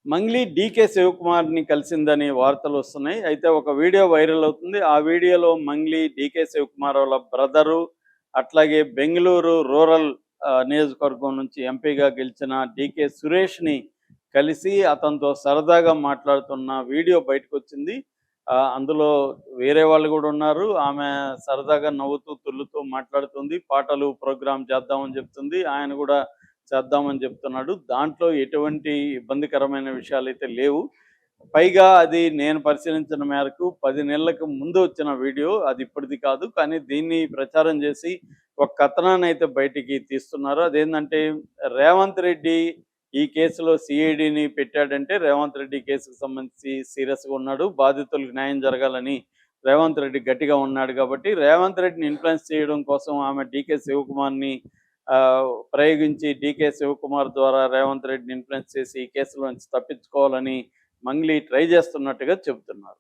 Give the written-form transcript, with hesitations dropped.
Mangli DK శివకుమార్‌ని కలిసిందని వార్తలొస్తున్నాయి. అయితే ఒక video viral అవుతుంది. ఆ వీడియోలో మంగ్లీ డీకే శివకుమార్ వాళ్ళ బ్రదరు, అట్లాగే బెంగుళూరు రూరల్ నియోజకవర్గం నుంచి ఎంపీగా గెలిచిన డీకే సురేష్‌ని కలిసి అతనితో సరదాగా మాట్లాడుతున్న వీడియో బయటకొచ్చింది. అందులో వేరే వాళ్ళు గూడా ఉన్నారు. ఆమె సరదాగా నవ్వుతూ, తుళ్ళుతూ మాట్లాడుతుంది. పాటలు ప్రోగ్రామ్ చేద్దామని చెప్తుంది. ఆయన గూడా చేద్దామని చెప్తున్నాడు. దాంట్లో ఎటువంటి ఇబ్బందికరమైన విషయాలైతే లేవు. పైగా అది నేను పరిశీలించిన మేరకు 10 నెలలకు ముందు వచ్చిన వీడియో. అది ఇప్పటిది కాదు. కానీ దీన్ని ప్రచారం చేసి ఒక కథనాన్నయితే బయటికి తీస్తున్నారు. అదేందంటే రేవంత్ రెడ్డి ఈ కేసులో సీఐడీని పెట్టాడంటే రేవంత్ రెడ్డి కేసుకు సంబంధించి సీరియస్‌గా ఉన్నాడు. బాధితులకు న్యాయం జరగాలని రేవంత్ రెడ్డి గట్టిగా ఉన్నాడు కాబట్టి రేవంత్ రెడ్డిని ఇన్‌ఫ్లుయెన్స్ చేయడం కోసం ఆమె డీకే శివకుమార్‌ని ప్రయోగించి డీకే శివకుమార్ ద్వారా రేవంత్ రెడ్డిని ఇన్‌ఫ్లుయెన్స్ చేసి ఈ కేసులో నుంచి తప్పించుకోవాలని మంగ్లీ ట్రై చేస్తున్నట్టుగా చెబుతున్నారు.